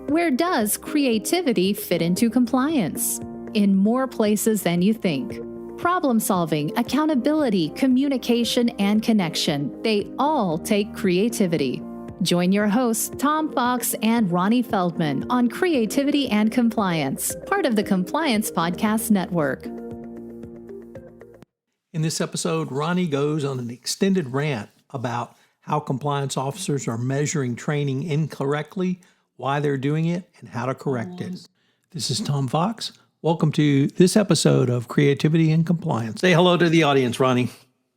Where does creativity fit into compliance? In more places than you think. Problem solving, accountability, communication, and connection, they all take creativity. Join your hosts, Tom Fox and Ronnie Feldman, on Creativity and Compliance, part of the Compliance Podcast Network. In this episode, Ronnie goes on an extended rant about how compliance officers are measuring training incorrectly, why they're doing it, and how to correct it. This is Tom Fox. Welcome to this episode of Creativity and Compliance. Say hello to the audience, Ronnie.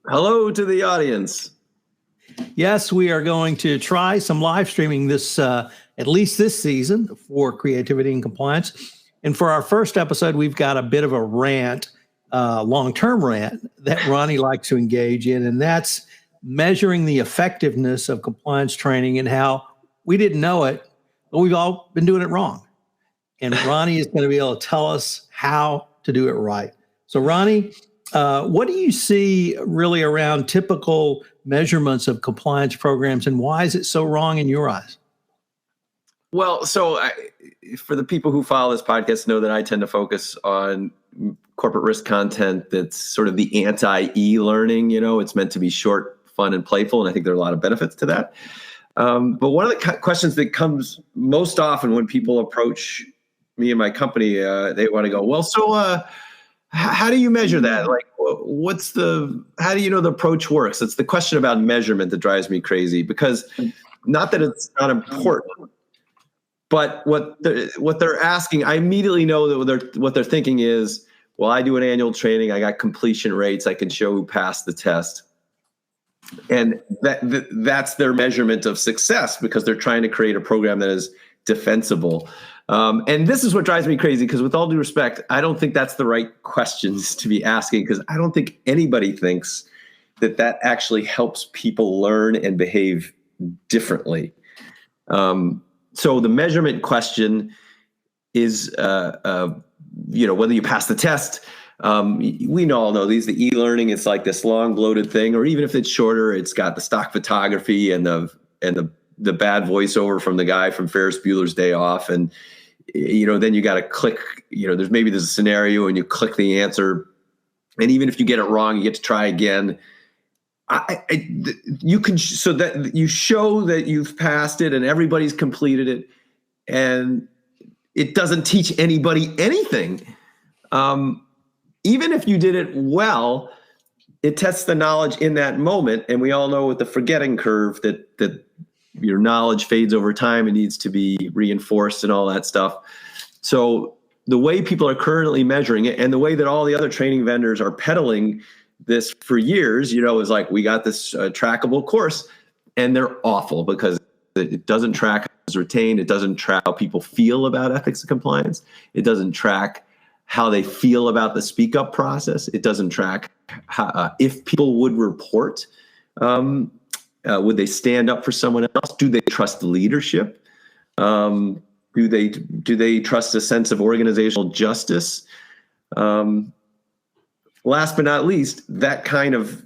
Hello to the audience. Yes, we are going to try some live streaming this, at least this season, for Creativity and Compliance. And for our first episode, we've got a bit of a rant, long-term rant that Ronnie likes to engage in, and that's measuring the effectiveness of compliance training and how we didn't know it, but we've all been doing it wrong. And Ronnie is going to be able to tell us how to do it right. So Ronnie, what do you see really around typical measurements of compliance programs, and why is it so wrong in your eyes? Well, for the people who follow this podcast know that I tend to focus on corporate risk content that's sort of the anti-e-learning. It's meant to be short, fun, and playful, and I think there are a lot of benefits to that. But one of the questions that comes most often when people approach me and my company, they want to go, well, so how do you measure that? Like, how do you know the approach works? It's the question about measurement that drives me crazy, because not that it's not important, but what they're asking, I immediately know that what they're thinking is, well, I do an annual training, I got completion rates, I can show who passed the test. And that's their measurement of success, because they're trying to create a program that is defensible. And this is what drives me crazy, because with all due respect, I don't think that's the right questions to be asking, because I don't think anybody thinks that actually helps people learn and behave differently. So the measurement question is, whether you pass the test. We all know the e-learning, it's like this long bloated thing, or even if it's shorter, it's got the stock photography and the bad voiceover from the guy from Ferris Bueller's Day Off. And, then you got to click, there's a scenario and you click the answer. And even if you get it wrong, you get to try again. So that you show that you've passed it and everybody's completed it, and it doesn't teach anybody anything. Even if you did it well, it tests the knowledge in that moment. And we all know with the forgetting curve that your knowledge fades over time and needs to be reinforced and all that stuff. So the way people are currently measuring it, and the way that all the other training vendors are peddling this for years, is like, we got this trackable course, and they're awful, because it doesn't track as retained. It doesn't track how people feel about ethics and compliance. It doesn't track how they feel about the speak up process. It doesn't track how, if people would report, would they stand up for someone else? Do they trust the leadership? Do they trust a sense of organizational justice? Last but not least, that kind of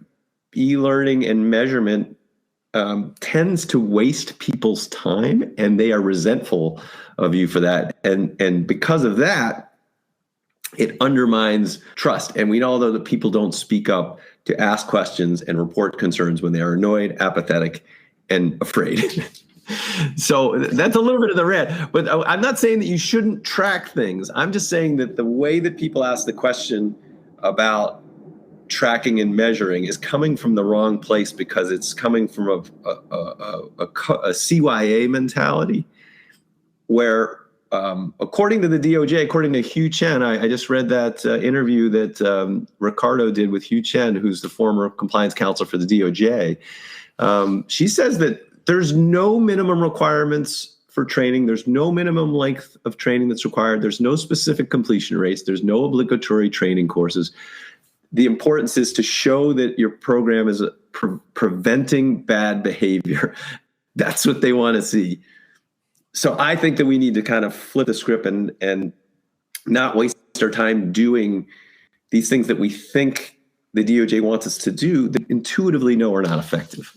e-learning and measurement tends to waste people's time, and they are resentful of you for that. And because of that, it undermines trust. And we all know that people don't speak up to ask questions and report concerns when they are annoyed, apathetic, and afraid. So that's a little bit of the rant. But I'm not saying that you shouldn't track things. I'm just saying that the way that people ask the question about tracking and measuring is coming from the wrong place, because it's coming from a CYA mentality, where according to the DOJ, according to Hugh Chen, I just read that interview that Ricardo did with Hugh Chen, who's the former compliance counsel for the DOJ. She says that there's no minimum requirements for training. There's no minimum length of training that's required. There's no specific completion rates. There's no obligatory training courses. The importance is to show that your program is preventing bad behavior. That's what they want to see. So I think that we need to kind of flip the script and not waste our time doing these things that we think the DOJ wants us to do that intuitively know are not effective.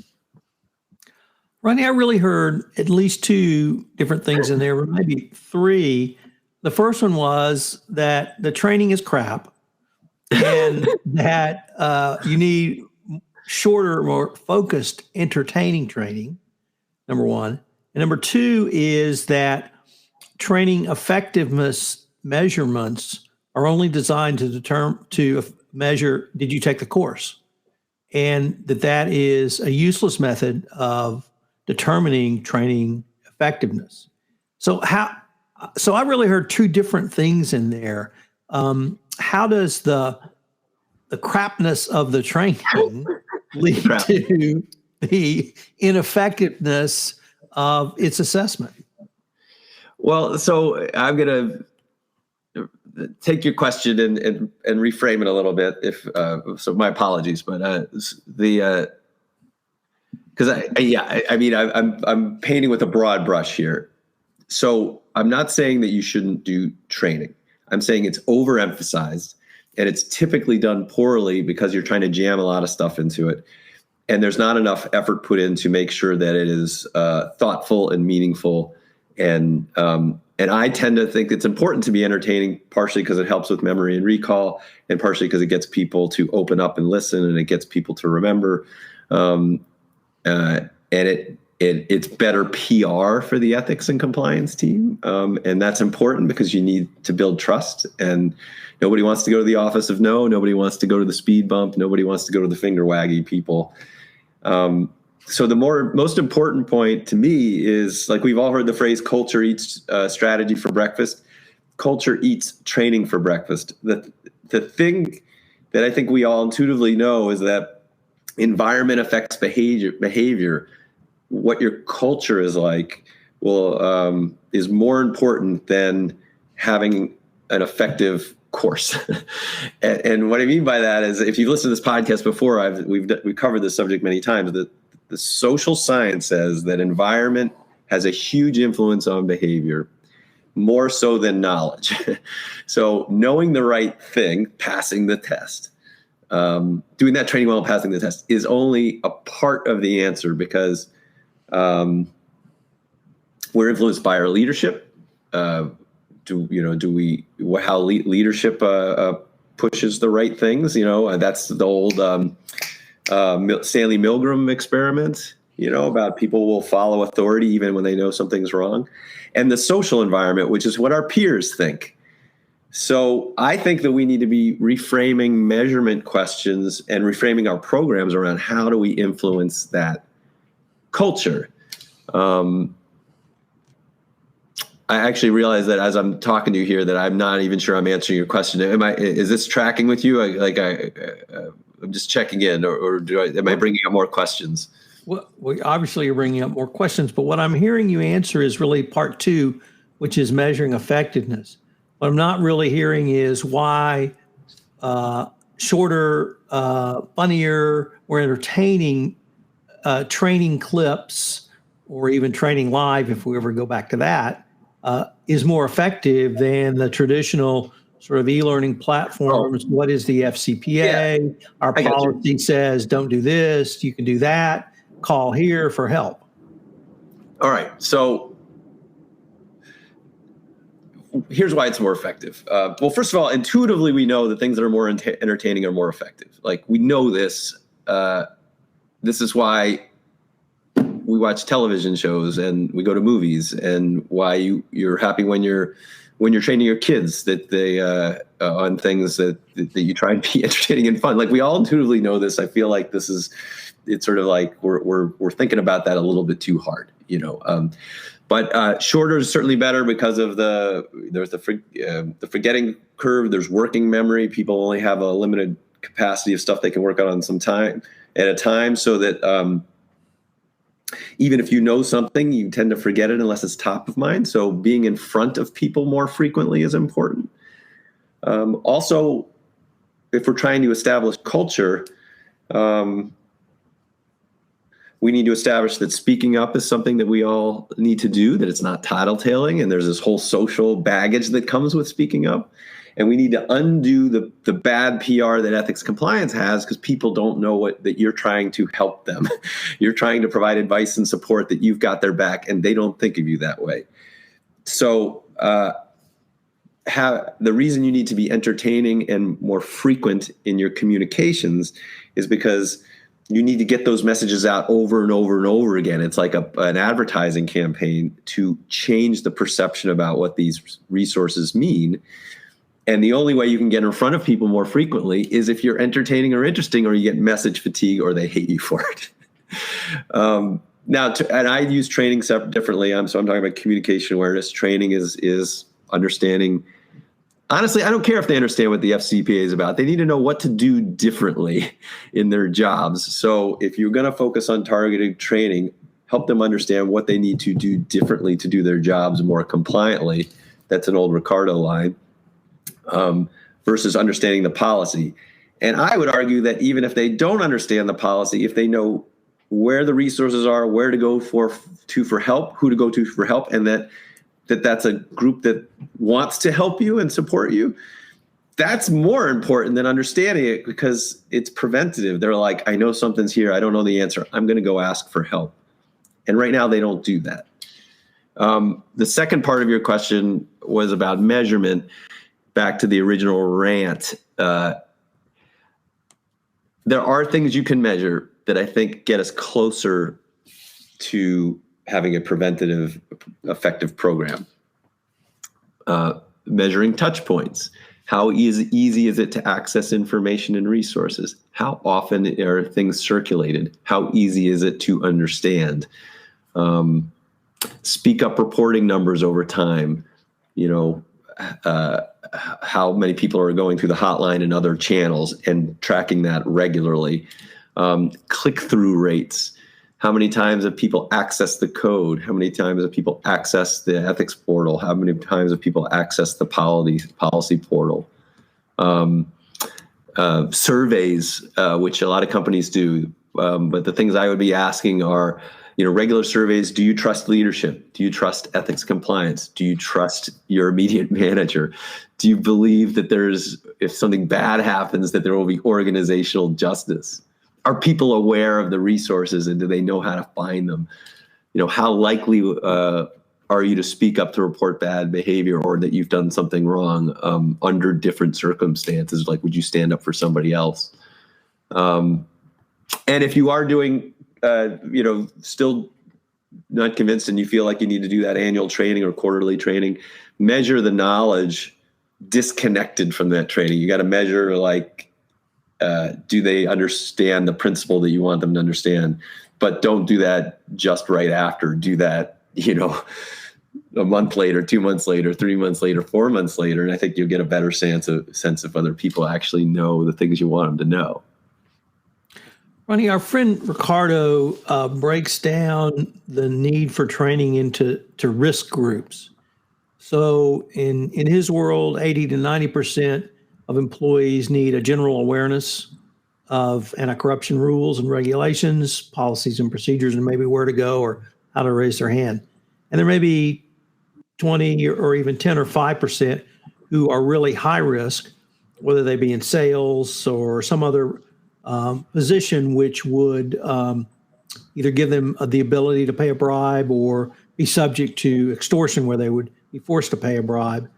Ronnie, I really heard at least two different things in there, but maybe three. The first one was that the training is crap and that you need shorter, more focused, entertaining training, number one. And number two is that training effectiveness measurements are only designed to measure, did you take the course? And that is a useless method of determining training effectiveness. So I really heard two different things in there. How does the crapness of the training lead to the ineffectiveness of its assessment? Well, so I'm going to take your question and reframe it a little bit. So my apologies, but I'm painting with a broad brush here. So I'm not saying that you shouldn't do training. I'm saying it's overemphasized and it's typically done poorly because you're trying to jam a lot of stuff into it. And there's not enough effort put in to make sure that it is thoughtful and meaningful. And I tend to think it's important to be entertaining, partially because it helps with memory and recall, and partially because it gets people to open up and listen, and it gets people to remember. And it's better PR for the ethics and compliance team. And that's important because you need to build trust. And nobody wants to go to the office of no. Nobody wants to go to the speed bump. Nobody wants to go to the finger waggy people. So the most important point to me is, like, we've all heard the phrase culture eats strategy for breakfast. Culture eats training for breakfast. The thing that I think we all intuitively know is that environment affects behavior. What your culture is like is more important than having an effective course. and what I mean by that is, if you've listened to this podcast before, we've covered this subject many times. The social science says that environment has a huge influence on behavior, more so than knowledge. So knowing the right thing, passing the test, doing that training well and passing the test is only a part of the answer, because we're influenced by our leadership. How leadership pushes the right things? That's the old Stanley Milgram experiment, about people will follow authority even when they know something's wrong. And the social environment, which is what our peers think. So I think that we need to be reframing measurement questions and reframing our programs around how do we influence that culture. I actually realize that as I'm talking to you here that I'm not even sure I'm answering your question. Is this tracking with you? I'm just checking in, or am I bringing up more questions? Well, obviously you're bringing up more questions, but what I'm hearing you answer is really part two, which is measuring effectiveness. What I'm not really hearing is why shorter, funnier, or entertaining training clips, or even training live, if we ever go back to that, is more effective than the traditional sort of e-learning platforms. Oh. What is the FCPA? Yeah, our policy says don't do this, you can do that, call here for help. All right, so here's why it's more effective. Well, first of all, intuitively we know that things that are more entertaining are more effective. Like, we know this. This is why we watch television shows and we go to movies, and why you're happy when you're training your kids that they on things that you try and be entertaining and fun. Like, we all intuitively know this. I feel like it's sort of like we're thinking about that a little bit too hard, But shorter is certainly better because of there's the forgetting curve. There's working memory. People only have a limited capacity of stuff they can work on some time at a time, so that even if you know something, you tend to forget it unless it's top of mind. So being in front of people more frequently is important. Also, if we're trying to establish culture, we need to establish that speaking up is something that we all need to do, that it's not tattletaling, and there's this whole social baggage that comes with speaking up. And we need to undo the bad PR that ethics compliance has, because people don't know that you're trying to help them. You're trying to provide advice and support, that you've got their back, and they don't think of you that way. So the reason you need to be entertaining and more frequent in your communications is because you need to get those messages out over and over and over again. It's like an advertising campaign to change the perception about what these resources mean. And the only way you can get in front of people more frequently is if you're entertaining or interesting, or you get message fatigue, or they hate you for it. And I use training differently. So I'm talking about communication awareness. Training is understanding. Honestly, I don't care if they understand what the FCPA is about. They need to know what to do differently in their jobs. So if you're going to focus on targeted training, help them understand what they need to do differently to do their jobs more compliantly. That's an old Ricardo line, versus understanding the policy. And I would argue that even if they don't understand the policy, if they know where the resources are, where to go for help, who to go to for help, and that's a group that wants to help you and support you, that's more important than understanding it, because it's preventative. They're like, I know something's here. I don't know the answer. I'm going to go ask for help. And right now they don't do that. The second part of your question was about measurement. Back to the original rant. There are things you can measure that I think get us closer to having a preventative, effective program. Measuring touch points. How easy is it to access information and resources? How often are things circulated? How easy is it to understand? Speak up reporting numbers over time. How many people are going through the hotline and other channels, and tracking that regularly. Click-through rates. How many times have people accessed the code? How many times have people accessed the ethics portal? How many times have people accessed the policy portal? Surveys, which a lot of companies do. But the things I would be asking are, regular surveys. Do you trust leadership? Do you trust ethics compliance? Do you trust your immediate manager? Do you believe that if something bad happens, that there will be organizational justice? Are people aware of the resources, and do they know how to find them? How likely are you to speak up to report bad behavior, or that you've done something wrong under different circumstances? Like, would you stand up for somebody else? And if you are doing still not convinced, and you feel like you need to do that annual training or quarterly training, measure the knowledge disconnected from that training. You got to measure, do they understand the principle that you want them to understand? But don't do that just right after. Do that, a month later, 2 months later, 3 months later, 4 months later. And I think you'll get a better sense if other people actually know the things you want them to know. Ronnie, our friend Ricardo breaks down the need for training into risk groups. So in his world, 80 to 90% of employees need a general awareness of anti-corruption rules and regulations, policies and procedures, and maybe where to go or how to raise their hand. And there may be 20 or even 10 or 5% who are really high risk, whether they be in sales or some other position, which would either give them the ability to pay a bribe or be subject to extortion, where they would be forced to pay a bribe.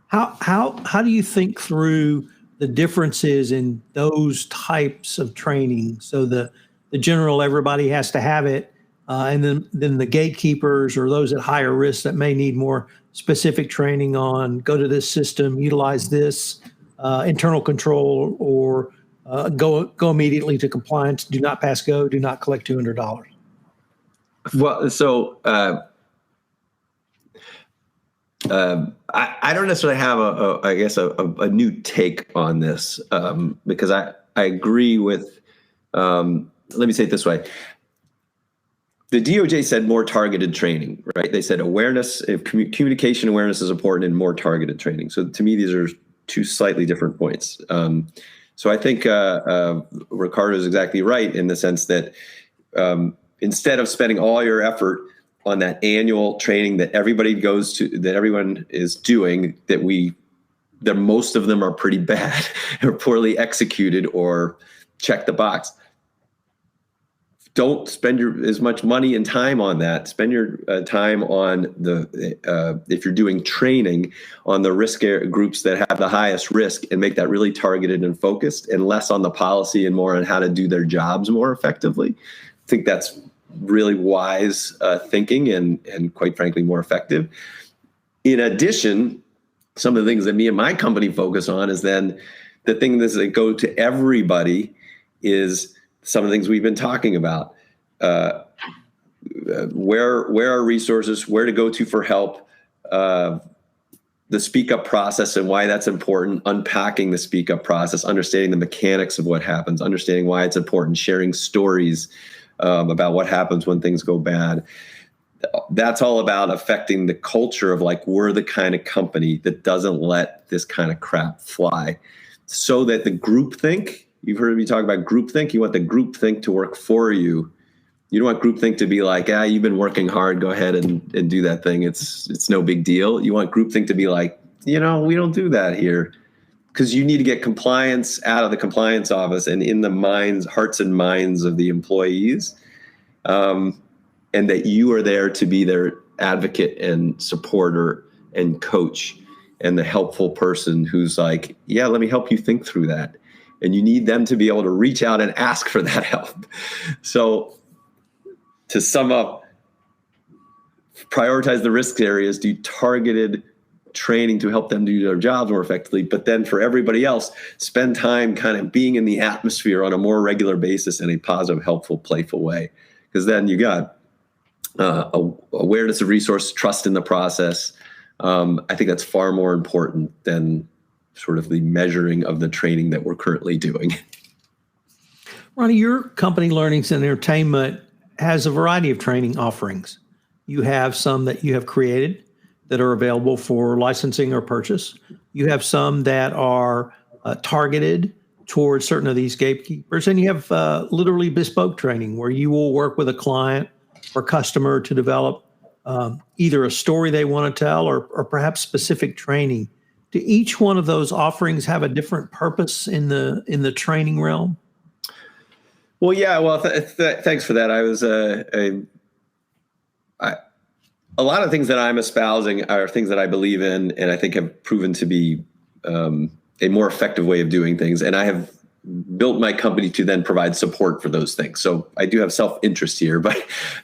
How do you think through the differences in those types of training? So the general, everybody has to have it, and then the gatekeepers or those at higher risk that may need more specific training on go to this system, utilize this internal control, or go immediately to compliance. Do not pass go. Do not collect $200. Well, so I don't necessarily have a new take on this, because I agree with. Let me say it this way. The DOJ said more targeted training, right? They said awareness, communication awareness is important, and more targeted training. So to me, these are two slightly different points. So I think Ricardo is exactly right in the sense that instead of spending all your effort on that annual training that everybody goes to, that everyone is doing, that we most of them are pretty bad or poorly executed or check the box. Don't spend as much money and time on that. Spend your time on if you're doing training, on the risk groups that have the highest risk, and make that really targeted and focused, and less on the policy and more on how to do their jobs more effectively. I think that's really wise thinking and quite frankly, more effective. In addition, some of the things that me and my company focus on is then the thing that go to everybody is some of the things we've been talking about. Where are resources, where to go to for help, the speak up process and why that's important, unpacking the speak up process, understanding the mechanics of what happens, understanding why it's important, sharing stories about what happens when things go bad. That's all about affecting the culture of like, we're the kind of company that doesn't let this kind of crap fly, so that the groupthink, you've heard me talk about groupthink. You want the groupthink to work for you. You don't want groupthink to be like, you've been working hard. Go ahead and do that thing. It's no big deal. You want groupthink to be like, we don't do that here, because you need to get compliance out of the compliance office and in the hearts and minds of the employees, and that you are there to be their advocate and supporter and coach and the helpful person who's like, let me help you think through that. And you need them to be able to reach out and ask for that help. So to sum up, prioritize the risk areas, do targeted training to help them do their jobs more effectively. But then for everybody else, spend time kind of being in the atmosphere on a more regular basis in a positive, helpful, playful way. Because then you got awareness of resource, trust in the process. I think that's far more important than sort of the measuring of the training that we're currently doing. Ronnie, your company, Learnings and Entertainment, has a variety of training offerings. You have some that you have created that are available for licensing or purchase. You have some that are targeted towards certain of these gatekeepers. And you have literally bespoke training where you will work with a client or customer to develop either a story they want to tell or perhaps specific training. Do each one of those offerings have a different purpose in the training realm? Well, yeah. Well, thanks for that. I was a lot of things that I'm espousing are things that I believe in, and I think have proven to be a more effective way of doing things. And I have built my company to then provide support for those things. So I do have self-interest here, but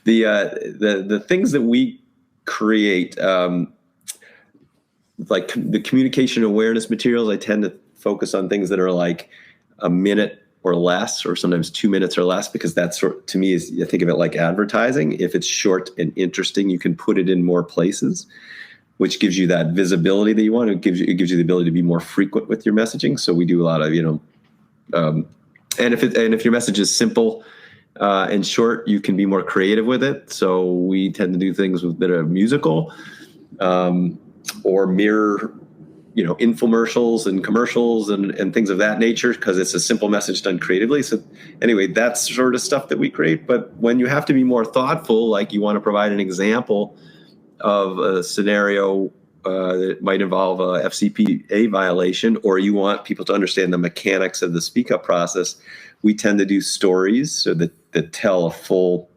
the things that we create, like the communication awareness materials, I tend to focus on things that are like a minute or less, or sometimes 2 minutes or less, because that's to me is, I think of it like advertising. If it's short and interesting, you can put it in more places, which gives you that visibility that you want. It gives you the ability to be more frequent with your messaging. So we do a lot of, and if your message is simple and short, you can be more creative with it. So we tend to do things that are musical or mirror, infomercials and commercials and things of that nature, because it's a simple message done creatively. So anyway, that's sort of stuff that we create. But when you have to be more thoughtful, like you want to provide an example of a scenario that might involve a FCPA violation, or you want people to understand the mechanics of the speak up process, we tend to do stories so that tell a full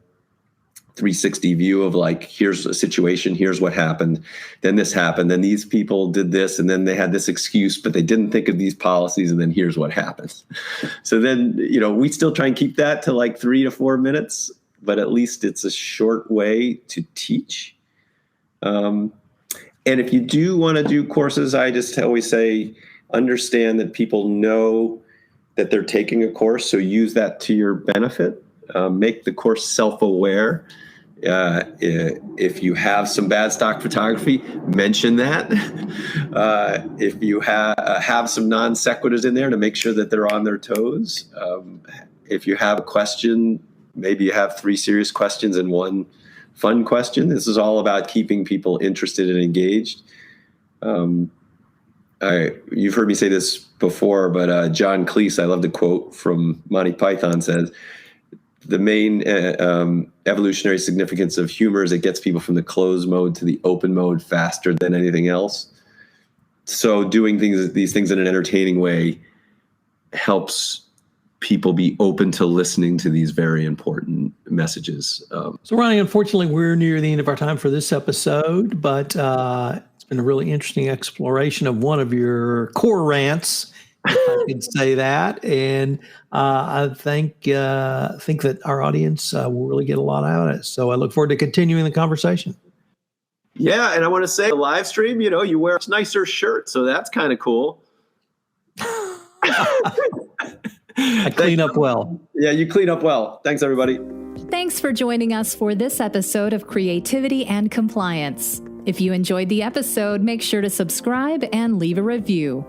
360 view of like, here's a situation, here's what happened, then this happened, then these people did this, and then they had this excuse, but they didn't think of these policies, and then here's what happens. So then, we still try and keep that to like 3 to 4 minutes, but at least it's a short way to teach. And if you do want to do courses, I just always say, understand that people know that they're taking a course, so use that to your benefit. Make the course self-aware. If you have some bad stock photography, mention that. If you have some non sequiturs in there, to make sure that they're on their toes. If you have a question, maybe you have 3 serious questions and 1 fun question. This is all about keeping people interested and engaged. You've heard me say this before, but John Cleese, I love the quote from Monty Python, says, the main evolutionary significance of humor is it gets people from the closed mode to the open mode faster than anything else. So doing these things in an entertaining way helps people be open to listening to these very important messages. So, Ronnie, unfortunately, we're near the end of our time for this episode, but it's been a really interesting exploration of one of your core rants, if I could say that. And I think that our audience will really get a lot out of it. So I look forward to continuing the conversation. Yeah, and I want to say the live stream, you wear a nicer shirt, so that's kind of cool. I clean up well. Yeah, you clean up well. Thanks, everybody. Thanks for joining us for this episode of Creativity and Compliance. If you enjoyed the episode, make sure to subscribe and leave a review.